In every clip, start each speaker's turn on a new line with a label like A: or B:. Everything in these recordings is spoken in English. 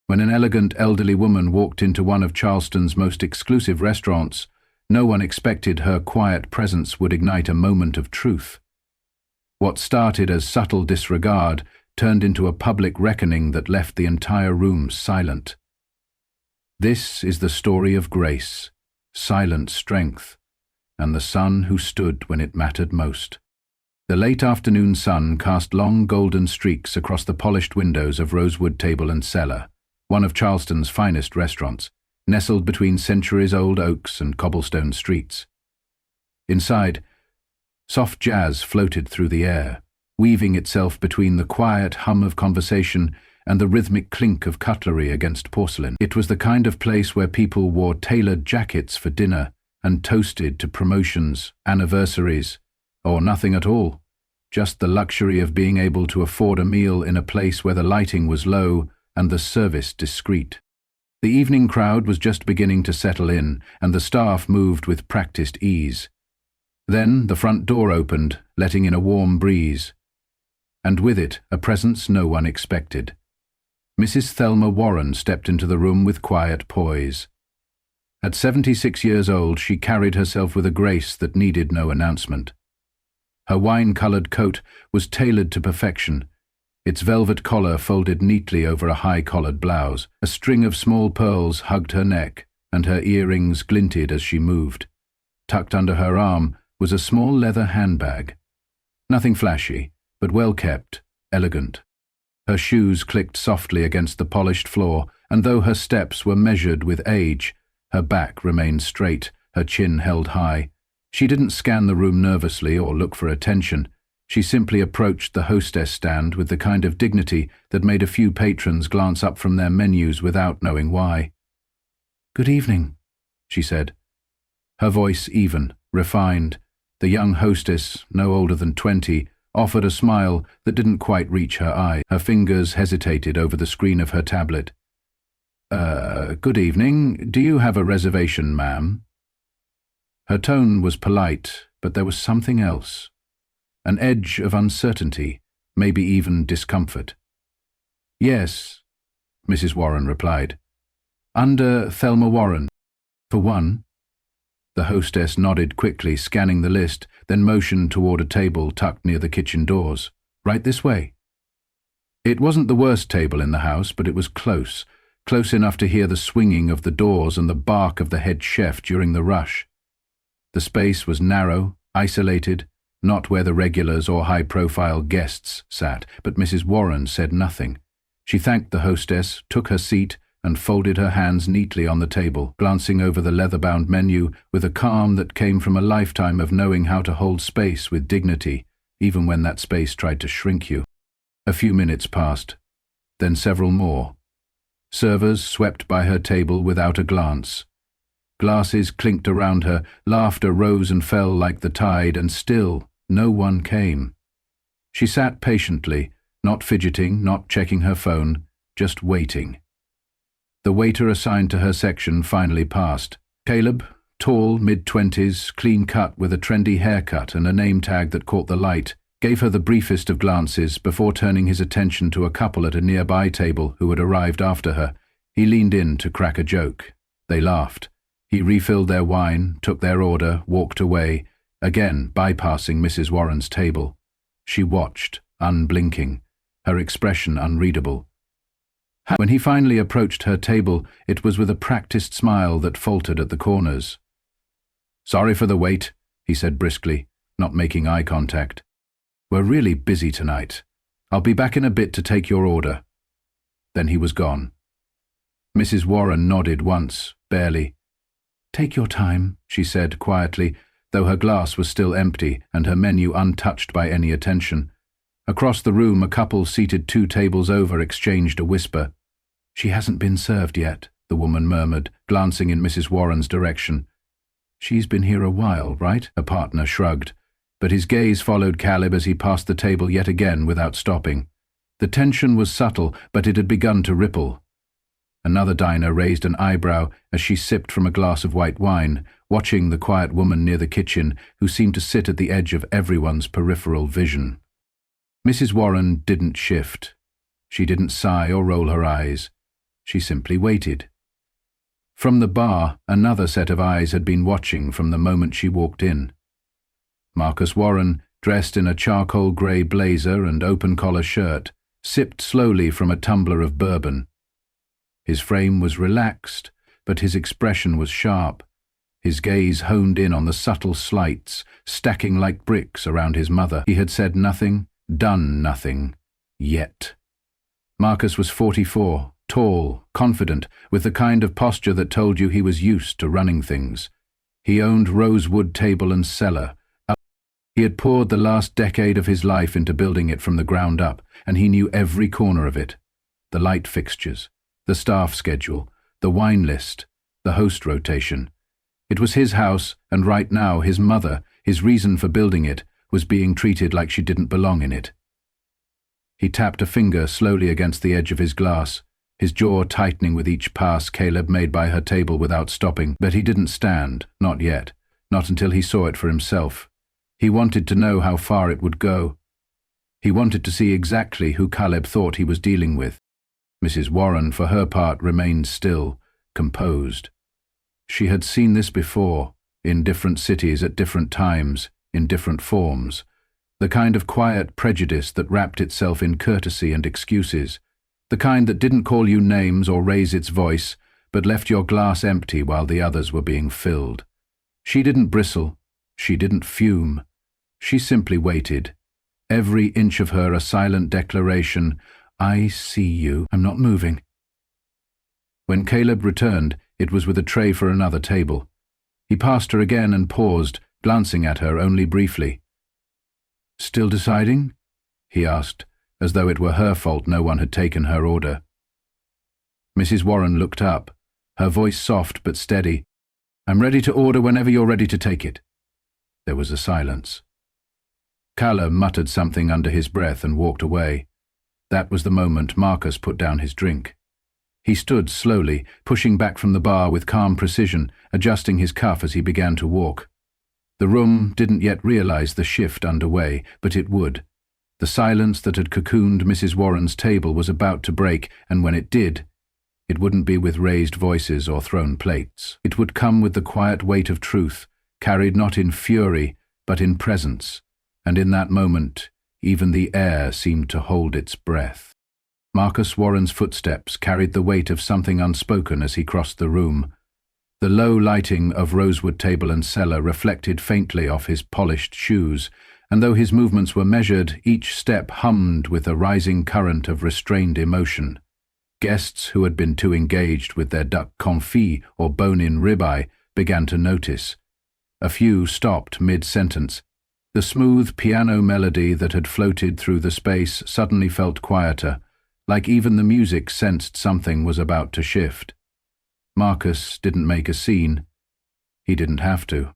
A: When an elegant elderly woman walked into one of Charleston's most exclusive restaurants, no one expected her quiet presence would ignite a moment of truth. What started as subtle disregard turned into a public reckoning that left the entire room silent. This is the story of grace, silent strength, and the son who stood when it mattered most. The late afternoon sun cast long golden streaks across the polished windows of Rosewood Table and Cellar, one of Charleston's finest restaurants, nestled between centuries-old oaks and cobblestone streets. Inside, soft jazz floated through the air, weaving itself between the quiet hum of conversation and the rhythmic clink of cutlery against porcelain. It was the kind of place where people wore tailored jackets for dinner and toasted to promotions, anniversaries, or nothing at all, just the luxury of being able to afford a meal in a place where the lighting was low and the service discreet. The evening crowd was just beginning to settle in, and the staff moved with practiced ease. Then the front door opened, letting in a warm breeze, and with it a presence no one expected. Mrs. Thelma Warren stepped into the room with quiet poise. At 76 years old, she carried herself with a grace that needed no announcement. Her wine-colored coat was tailored to perfection, its velvet collar folded neatly over a high-collared blouse. A string of small pearls hugged her neck, and her earrings glinted as she moved. Tucked under her arm was a small leather handbag. Nothing flashy, but well-kept, elegant. Her shoes clicked softly against the polished floor, and though her steps were measured with age, her back remained straight, her chin held high. She didn't scan the room nervously or look for attention. She simply approached the hostess stand with the kind of dignity that made a few patrons glance up from their menus without knowing why. "Good evening," she said. Her voice even, refined. The young hostess, no older than 20, offered a smile that didn't quite reach her eye. Her fingers hesitated over the screen of her tablet. Good evening. Do you have a reservation, ma'am?" Her tone was polite, but there was something else. An edge of uncertainty, maybe even discomfort. "Yes," Mrs. Warren replied. "Under Thelma Warren, for one." The hostess nodded quickly, scanning the list, then motioned toward a table tucked near the kitchen doors. "Right this way." It wasn't the worst table in the house, but it was close enough to hear the swinging of the doors and the bark of the head chef during the rush. The space was narrow, isolated, not where the regulars or high-profile guests sat, but Mrs. Warren said nothing. She thanked the hostess, took her seat, and folded her hands neatly on the table, glancing over the leather-bound menu with a calm that came from a lifetime of knowing how to hold space with dignity, even when that space tried to shrink you. A few minutes passed, then several more. Servers swept by her table without a glance. Glasses clinked around her, laughter rose and fell like the tide, and still no one came. She sat patiently, not fidgeting, not checking her phone, just waiting. The waiter assigned to her section finally passed. Caleb, tall, mid-20s, clean-cut with a trendy haircut and a name tag that caught the light, gave her the briefest of glances before turning his attention to a couple at a nearby table who had arrived after her. He leaned in to crack a joke. They laughed. He refilled their wine, took their order, walked away, again bypassing Mrs. Warren's table. She watched, unblinking, her expression unreadable. When he finally approached her table, it was with a practiced smile that faltered at the corners. "Sorry for the wait," he said briskly, not making eye contact. "We're really busy tonight. I'll be back in a bit to take your order." Then he was gone. Mrs. Warren nodded once, barely. "Take your time," she said quietly, though her glass was still empty and her menu untouched by any attention. Across the room, a couple seated 2 tables over exchanged a whisper. "She hasn't been served yet," the woman murmured, glancing in Mrs. Warren's direction. "She's been here a while, right?" Her partner shrugged, but his gaze followed Caleb as he passed the table yet again without stopping. The tension was subtle, but it had begun to ripple. Another diner raised an eyebrow as she sipped from a glass of white wine, watching the quiet woman near the kitchen who seemed to sit at the edge of everyone's peripheral vision. Mrs. Warren didn't shift. She didn't sigh or roll her eyes. She simply waited. From the bar, another set of eyes had been watching from the moment she walked in. Marcus Warren, dressed in a charcoal grey blazer and open-collar shirt, sipped slowly from a tumbler of bourbon. His frame was relaxed, but his expression was sharp. His gaze honed in on the subtle slights, stacking like bricks around his mother. He had said nothing, done nothing, yet. Marcus was 44, tall, confident, with the kind of posture that told you he was used to running things. He owned Rosewood Table and Cellar. He had poured the last decade of his life into building it from the ground up, and he knew every corner of it. The light fixtures, the staff schedule, the wine list, the host rotation. It was his house, and right now his mother, his reason for building it, was being treated like she didn't belong in it. He tapped a finger slowly against the edge of his glass, his jaw tightening with each pass Caleb made by her table without stopping. But he didn't stand, not yet, not until he saw it for himself. He wanted to know how far it would go. He wanted to see exactly who Caleb thought he was dealing with. Mrs. Warren, for her part, remained still, composed. She had seen this before, in different cities at different times, in different forms. The kind of quiet prejudice that wrapped itself in courtesy and excuses. The kind that didn't call you names or raise its voice, but left your glass empty while the others were being filled. She didn't bristle. She didn't fume. She simply waited. Every inch of her a silent declaration, "I see you. I'm not moving." When Caleb returned, it was with a tray for another table. He passed her again and paused, glancing at her only briefly. "Still deciding?" he asked, as though it were her fault no one had taken her order. Mrs. Warren looked up, her voice soft but steady. "I'm ready to order whenever you're ready to take it." There was a silence. Caleb muttered something under his breath and walked away. That was the moment Marcus put down his drink. He stood slowly, pushing back from the bar with calm precision, adjusting his cuff as he began to walk. The room didn't yet realize the shift underway, but it would. The silence that had cocooned Mrs. Warren's table was about to break, and when it did, it wouldn't be with raised voices or thrown plates. It would come with the quiet weight of truth, carried not in fury, but in presence, and in that moment, even the air seemed to hold its breath. Marcus Warren's footsteps carried the weight of something unspoken as he crossed the room. The low lighting of Rosewood Table and Cellar reflected faintly off his polished shoes, and though his movements were measured, each step hummed with a rising current of restrained emotion. Guests who had been too engaged with their duck confit or bone-in ribeye began to notice. A few stopped mid-sentence. The smooth piano melody that had floated through the space suddenly felt quieter, like even the music sensed something was about to shift. Marcus didn't make a scene. He didn't have to.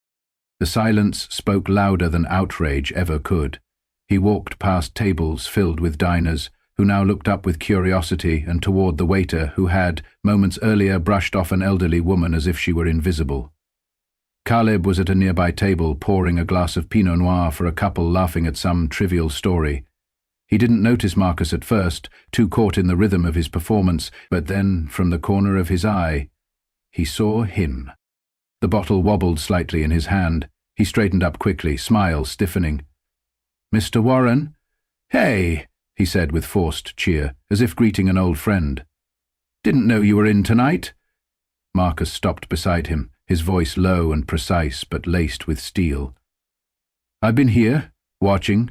A: The silence spoke louder than outrage ever could. He walked past tables filled with diners, who now looked up with curiosity and toward the waiter who had, moments earlier, brushed off an elderly woman as if she were invisible. Caleb was at a nearby table pouring a glass of Pinot Noir for a couple laughing at some trivial story. He didn't notice Marcus at first, too caught in the rhythm of his performance, but then, from the corner of his eye, he saw him. The bottle wobbled slightly in his hand. He straightened up quickly, smile stiffening. "Mr. Warren?" "Hey," he said with forced cheer, as if greeting an old friend. "Didn't know you were in tonight." Marcus stopped beside him, his voice low and precise but laced with steel. "I've been here, watching."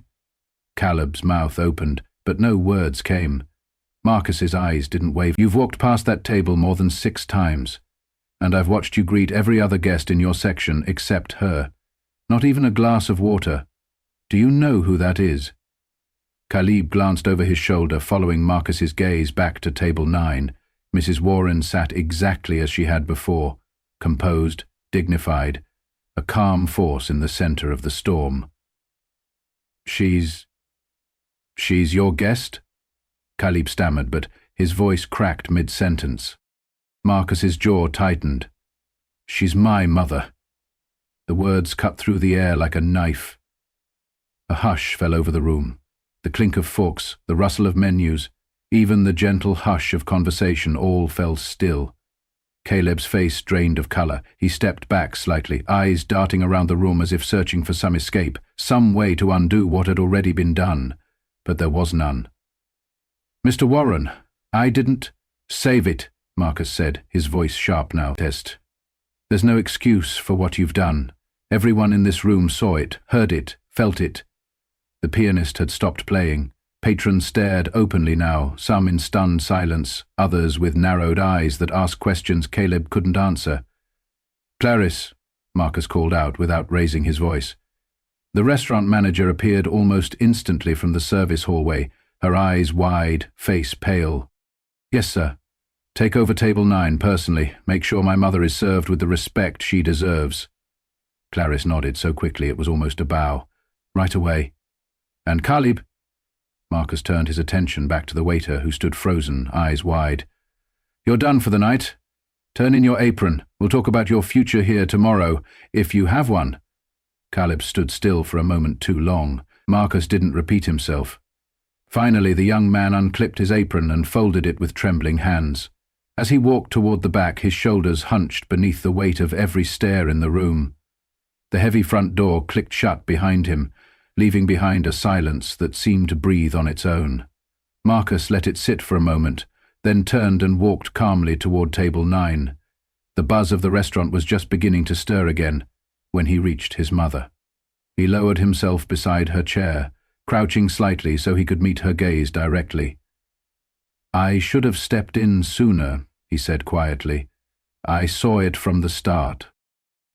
A: Caleb's mouth opened, but no words came. Marcus's eyes didn't waver. "You've walked past that table more than 6 times, and I've watched you greet every other guest in your section except her. Not even a glass of water. Do you know who that is?" Caleb glanced over his shoulder, following Marcus's gaze back to table 9. Mrs. Warren sat exactly as she had before, composed, dignified, a calm force in the center of the storm. She's your guest?" Caleb stammered, but his voice cracked mid-sentence. Marcus's jaw tightened. "She's my mother." The words cut through the air like a knife. A hush fell over the room. The clink of forks, the rustle of menus. Even the gentle hush of conversation all fell still. Caleb's face drained of color. He stepped back slightly, eyes darting around the room as if searching for some escape, some way to undo what had already been done. But there was none. "Mr. Warren, I didn't—" "Save it," Marcus said, his voice sharp now. "There's no excuse for what you've done. Everyone in this room saw it, heard it, felt it." The pianist had stopped playing. Patrons stared openly now, some in stunned silence, others with narrowed eyes that asked questions Caleb couldn't answer. "Clarice," Marcus called out without raising his voice. The restaurant manager appeared almost instantly from the service hallway, her eyes wide, face pale. "Yes, sir. Take over table 9 personally. Make sure my mother is served with the respect she deserves." Clarice nodded so quickly it was almost a bow. "Right away. And Caleb." Marcus turned his attention back to the waiter, who stood frozen, eyes wide. "You're done for the night. Turn in your apron. We'll talk about your future here tomorrow, if you have one." Caleb stood still for a moment too long. Marcus didn't repeat himself. Finally, the young man unclipped his apron and folded it with trembling hands. As he walked toward the back, his shoulders hunched beneath the weight of every stare in the room. The heavy front door clicked shut behind him, leaving behind a silence that seemed to breathe on its own. Marcus let it sit for a moment, then turned and walked calmly toward table 9. The buzz of the restaurant was just beginning to stir again when he reached his mother. He lowered himself beside her chair, crouching slightly so he could meet her gaze directly. "I should have stepped in sooner," he said quietly. "I saw it from the start."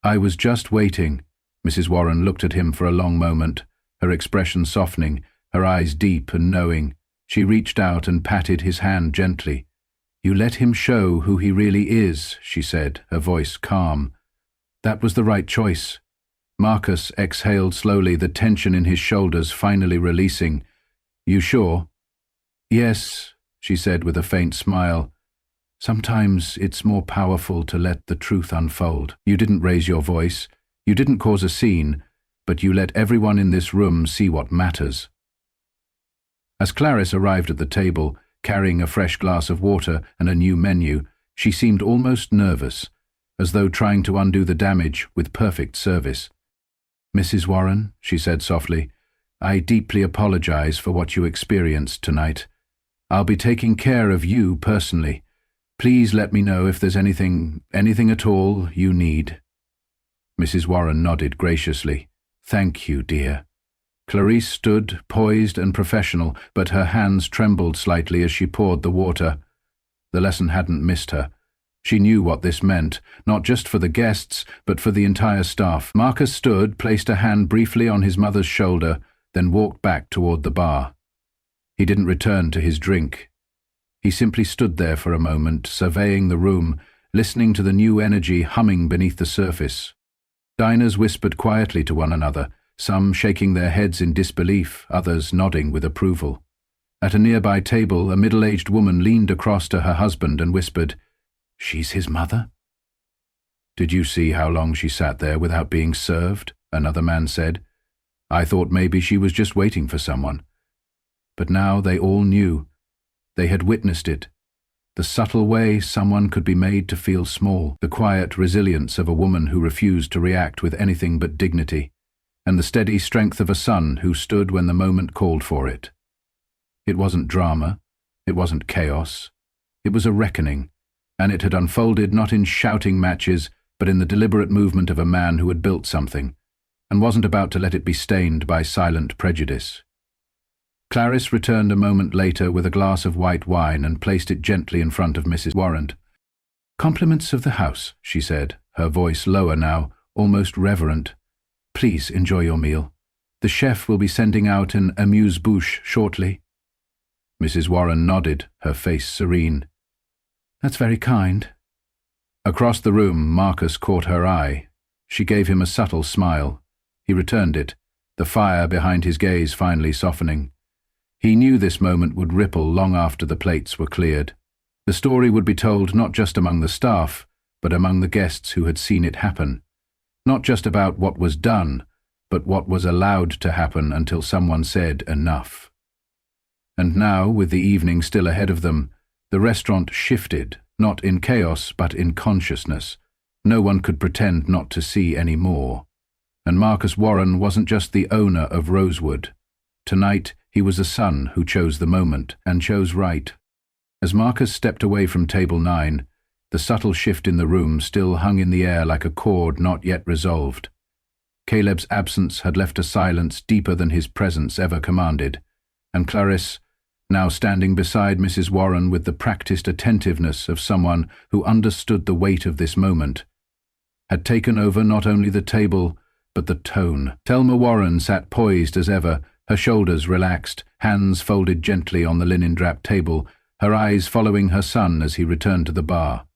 A: "I was just waiting." Mrs. Warren looked at him for a long moment, her expression softening, her eyes deep and knowing. She reached out and patted his hand gently. "You let him show who he really is," she said, her voice calm. "That was the right choice." Marcus exhaled slowly, the tension in his shoulders finally releasing. "You sure?" "Yes," she said with a faint smile. "Sometimes it's more powerful to let the truth unfold. You didn't raise your voice. You didn't cause a scene, but you let everyone in this room see what matters." As Clarice arrived at the table, carrying a fresh glass of water and a new menu, she seemed almost nervous, as though trying to undo the damage with perfect service. "Mrs. Warren," she said softly, "I deeply apologize for what you experienced tonight. I'll be taking care of you personally. Please let me know if there's anything at all you need." Mrs. Warren nodded graciously. "Thank you, dear." Clarice stood, poised and professional, but her hands trembled slightly as she poured the water. The lesson hadn't missed her. She knew what this meant, not just for the guests, but for the entire staff. Marcus stood, placed a hand briefly on his mother's shoulder, then walked back toward the bar. He didn't return to his drink. He simply stood there for a moment, surveying the room, listening to the new energy humming beneath the surface. Diners whispered quietly to one another, some shaking their heads in disbelief, others nodding with approval. At a nearby table, a middle-aged woman leaned across to her husband and whispered, "She's his mother?" "Did you see how long she sat there without being served?" another man said. "I thought maybe she was just waiting for someone." But now they all knew. They had witnessed it. The subtle way someone could be made to feel small, the quiet resilience of a woman who refused to react with anything but dignity, and the steady strength of a son who stood when the moment called for it. It wasn't drama, it wasn't chaos, it was a reckoning, and it had unfolded not in shouting matches, but in the deliberate movement of a man who had built something, and wasn't about to let it be stained by silent prejudice. Clarice returned a moment later with a glass of white wine and placed it gently in front of Mrs. Warren. "Compliments of the house," she said, her voice lower now, almost reverent. "Please enjoy your meal. The chef will be sending out an amuse-bouche shortly." Mrs. Warren nodded, her face serene. "That's very kind." Across the room, Marcus caught her eye. She gave him a subtle smile. He returned it, the fire behind his gaze finally softening. He knew this moment would ripple long after the plates were cleared. The story would be told not just among the staff, but among the guests who had seen it happen. Not just about what was done, but what was allowed to happen until someone said enough. And now, with the evening still ahead of them, the restaurant shifted, not in chaos but in consciousness. No one could pretend not to see any more. And Marcus Warren wasn't just the owner of Rosewood. Tonight, he was a son who chose the moment, and chose right. As Marcus stepped away from table 9, the subtle shift in the room still hung in the air like a chord not yet resolved. Caleb's absence had left a silence deeper than his presence ever commanded, and Clarisse, now standing beside Mrs. Warren with the practiced attentiveness of someone who understood the weight of this moment, had taken over not only the table, but the tone. Thelma Warren sat poised as ever, her shoulders relaxed, hands folded gently on the linen-draped table, her eyes following her son as he returned to the bar.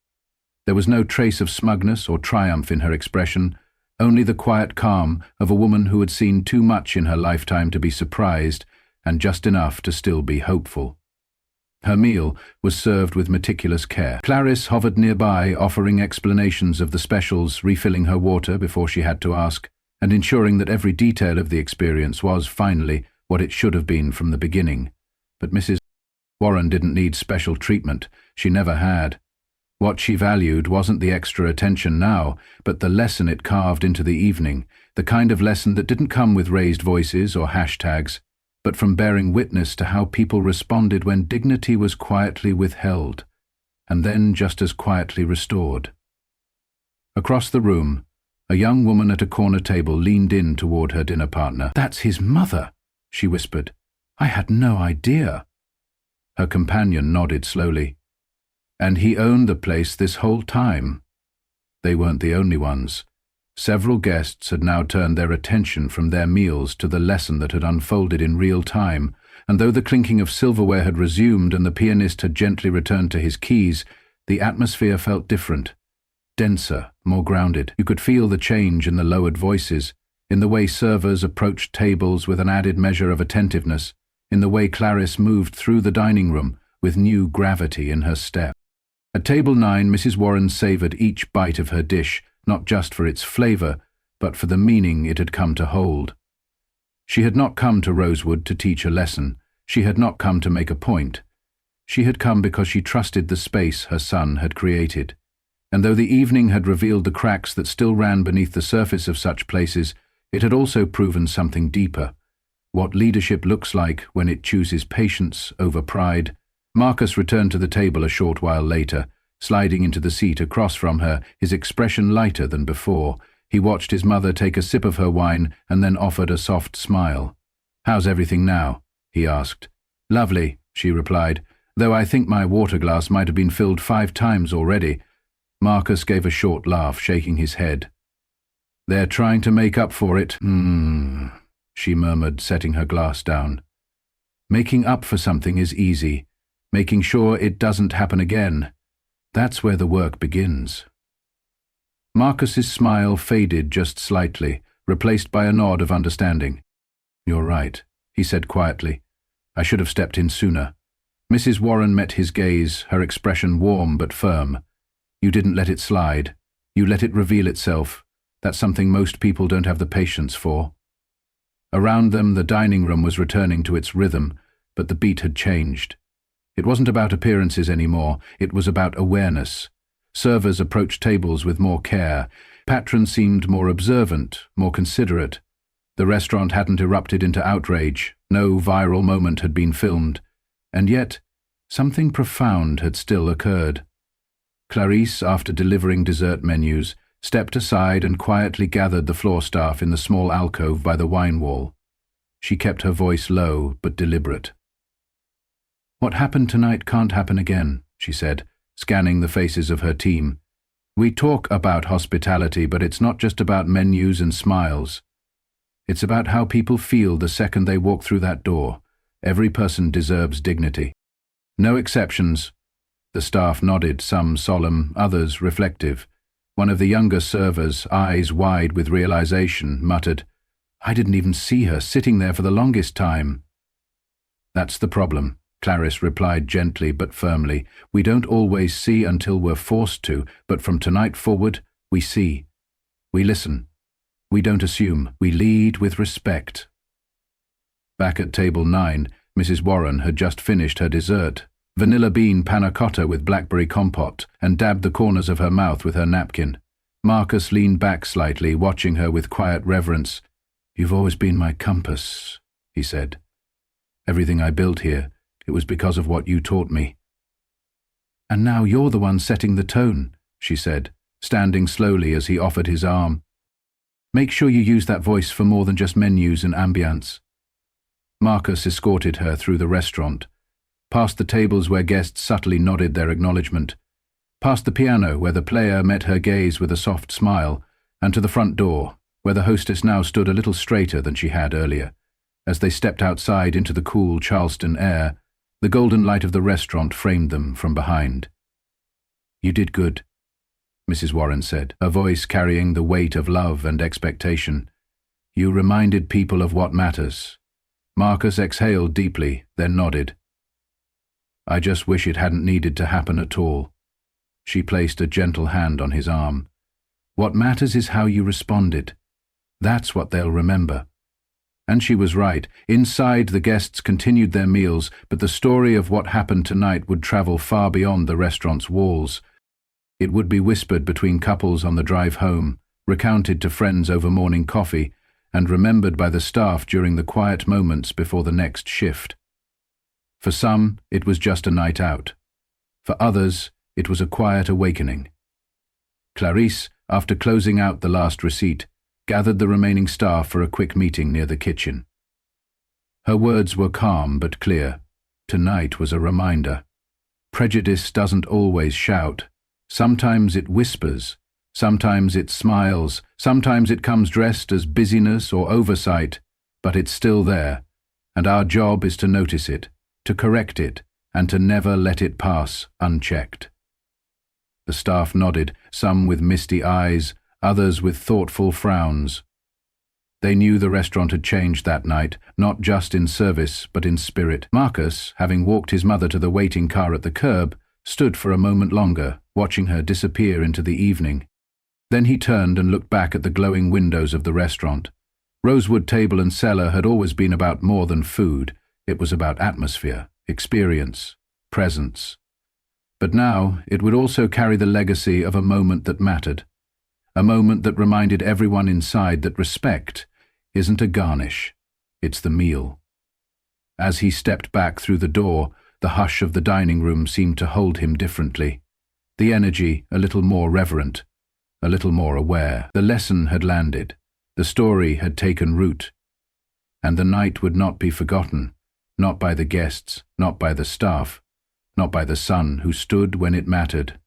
A: There was no trace of smugness or triumph in her expression, only the quiet calm of a woman who had seen too much in her lifetime to be surprised, and just enough to still be hopeful. Her meal was served with meticulous care. Clarisse hovered nearby, offering explanations of the specials, refilling her water before she had to ask, and ensuring that every detail of the experience was, finally, what it should have been from the beginning. But Mrs. Warren didn't need special treatment. She never had. What she valued wasn't the extra attention now, but the lesson it carved into the evening, the kind of lesson that didn't come with raised voices or hashtags, but from bearing witness to how people responded when dignity was quietly withheld, and then just as quietly restored. Across the room, a young woman at a corner table leaned in toward her dinner partner. "That's his mother," she whispered. "I had no idea." Her companion nodded slowly. "And he owned the place this whole time." They weren't the only ones. Several guests had now turned their attention from their meals to the lesson that had unfolded in real time, and though the clinking of silverware had resumed and the pianist had gently returned to his keys, the atmosphere felt different, denser, more grounded. You could feel the change in the lowered voices, in the way servers approached tables with an added measure of attentiveness, in the way Clarisse moved through the dining room with new gravity in her step. At table 9, Mrs. Warren savoured each bite of her dish, not just for its flavour, but for the meaning it had come to hold. She had not come to Rosewood to teach a lesson. She had not come to make a point. She had come because she trusted the space her son had created. And though the evening had revealed the cracks that still ran beneath the surface of such places, it had also proven something deeper. What leadership looks like when it chooses patience over pride. Marcus returned to the table a short while later, sliding into the seat across from her, his expression lighter than before. He watched his mother take a sip of her wine and then offered a soft smile. "How's everything now?" he asked. "Lovely," she replied, "though I think my water glass might have been filled 5 times already." Marcus gave a short laugh, shaking his head. "They're trying to make up for it." She murmured, setting her glass down. "Making up for something is easy. Making sure it doesn't happen again. That's where the work begins." Marcus's smile faded just slightly, replaced by a nod of understanding. "You're right," he said quietly. "I should have stepped in sooner." Mrs. Warren met his gaze, her expression warm but firm. "You didn't let it slide. You let it reveal itself. That's something most people don't have the patience for." Around them, the dining room was returning to its rhythm, but the beat had changed. It wasn't about appearances anymore, it was about awareness. Servers approached tables with more care. Patrons seemed more observant, more considerate. The restaurant hadn't erupted into outrage. No viral moment had been filmed. And yet, something profound had still occurred. Clarisse, after delivering dessert menus, stepped aside and quietly gathered the floor staff in the small alcove by the wine wall. She kept her voice low but deliberate. "What happened tonight can't happen again," she said, scanning the faces of her team. "We talk about hospitality, but it's not just about menus and smiles. It's about how people feel the second they walk through that door. Every person deserves dignity. No exceptions." The staff nodded, some solemn, others reflective. One of the younger servers, eyes wide with realization, muttered, "I didn't even see her sitting there for the longest time." "That's the problem," Clarisse replied gently but firmly. "We don't always see until we're forced to, but from tonight forward, we see. We listen. We don't assume. We lead with respect." Back at table 9, Mrs. Warren had just finished her dessert, vanilla bean panna cotta with blackberry compote, and dabbed the corners of her mouth with her napkin. Marcus leaned back slightly, watching her with quiet reverence. "You've always been my compass," he said. "Everything I built here, it was because of what you taught me." "And now you're the one setting the tone," she said, standing slowly as he offered his arm. "Make sure you use that voice for more than just menus and ambience." Marcus escorted her through the restaurant, past the tables where guests subtly nodded their acknowledgement, past the piano where the player met her gaze with a soft smile, and to the front door, where the hostess now stood a little straighter than she had earlier. As they stepped outside into the cool Charleston air, the golden light of the restaurant framed them from behind. "You did good," Mrs. Warren said, her voice carrying the weight of love and expectation. "You reminded people of what matters." Marcus exhaled deeply, then nodded. "I just wish it hadn't needed to happen at all." She placed a gentle hand on his arm. "What matters is how you responded. That's what they'll remember." And she was right. Inside, the guests continued their meals, but the story of what happened tonight would travel far beyond the restaurant's walls. It would be whispered between couples on the drive home, recounted to friends over morning coffee, and remembered by the staff during the quiet moments before the next shift. For some, it was just a night out. For others, it was a quiet awakening. Clarice, after closing out the last receipt, gathered the remaining staff for a quick meeting near the kitchen. Her words were calm but clear. Tonight was a reminder. Prejudice doesn't always shout. Sometimes it whispers. Sometimes it smiles. Sometimes it comes dressed as busyness or oversight, but it's still there, and our job is to notice it, to correct it, and to never let it pass unchecked. The staff nodded, some with misty eyes, others with thoughtful frowns. They knew the restaurant had changed that night, not just in service, but in spirit. Marcus, having walked his mother to the waiting car at the curb, stood for a moment longer, watching her disappear into the evening. Then he turned and looked back at the glowing windows of the restaurant. Rosewood Table and Cellar had always been about more than food. It was about atmosphere, experience, presence. But now it would also carry the legacy of a moment that mattered. A moment that reminded everyone inside that respect isn't a garnish, it's the meal. As he stepped back through the door, the hush of the dining room seemed to hold him differently. The energy a little more reverent, a little more aware. The lesson had landed, the story had taken root, and the night would not be forgotten, not by the guests, not by the staff, not by the son who stood when it mattered,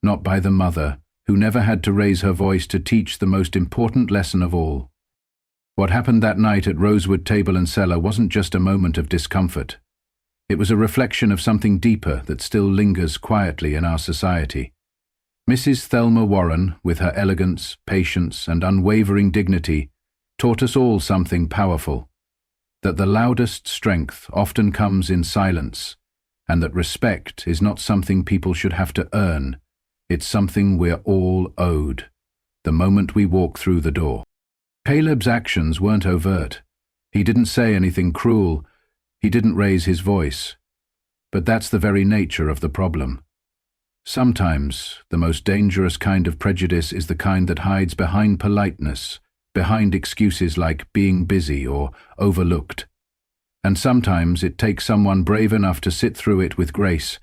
A: not by the mother who never had to raise her voice to teach the most important lesson of all. What happened that night at Rosewood Table and Cellar wasn't just a moment of discomfort. It was a reflection of something deeper that still lingers quietly in our society. Mrs. Thelma Warren, with her elegance, patience, and unwavering dignity, taught us all something powerful, that the loudest strength often comes in silence, and that respect is not something people should have to earn. It's something we're all owed, the moment we walk through the door. Caleb's actions weren't overt. He didn't say anything cruel. He didn't raise his voice. But that's the very nature of the problem. Sometimes the most dangerous kind of prejudice is the kind that hides behind politeness, behind excuses like being busy or overlooked. And sometimes it takes someone brave enough to sit through it with grace,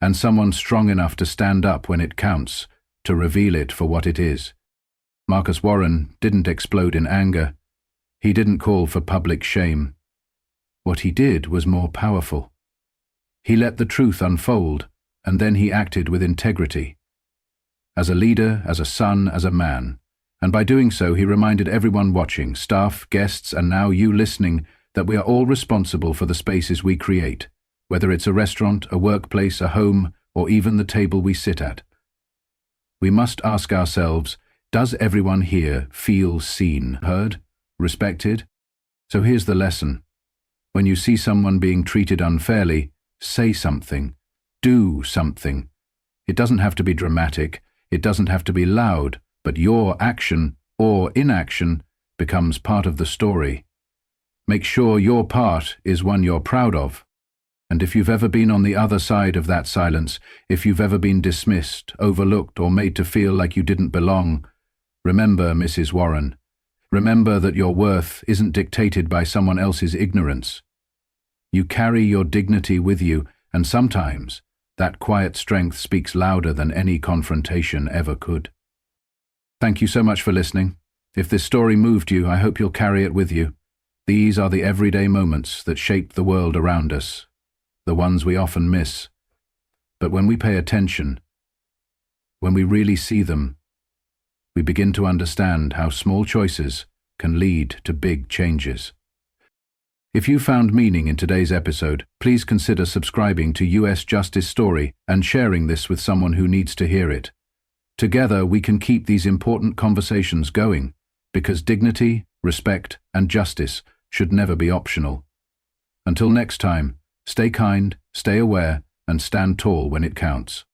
A: and someone strong enough to stand up when it counts, to reveal it for what it is. Marcus Warren didn't explode in anger. He didn't call for public shame. What he did was more powerful. He let the truth unfold, and then he acted with integrity. As a leader, as a son, as a man. And by doing so, he reminded everyone watching, staff, guests, and now you listening, that we are all responsible for the spaces we create, whether it's a restaurant, a workplace, a home, or even the table we sit at. We must ask ourselves, does everyone here feel seen, heard, respected? So here's the lesson. When you see someone being treated unfairly, say something. Do something. It doesn't have to be dramatic. It doesn't have to be loud, but your action or inaction becomes part of the story. Make sure your part is one you're proud of. And if you've ever been on the other side of that silence, if you've ever been dismissed, overlooked, or made to feel like you didn't belong, remember, Mrs. Warren, remember that your worth isn't dictated by someone else's ignorance. You carry your dignity with you, and sometimes that quiet strength speaks louder than any confrontation ever could. Thank you so much for listening. If this story moved you, I hope you'll carry it with you. These are the everyday moments that shape the world around us, the ones we often miss. But when we pay attention, when we really see them, we begin to understand how small choices can lead to big changes. If you found meaning in today's episode, please consider subscribing to US Justice Story and sharing this with someone who needs to hear it. Together, we can keep these important conversations going, because dignity, respect, and justice should never be optional. Until next time, stay kind, stay aware, and stand tall when it counts.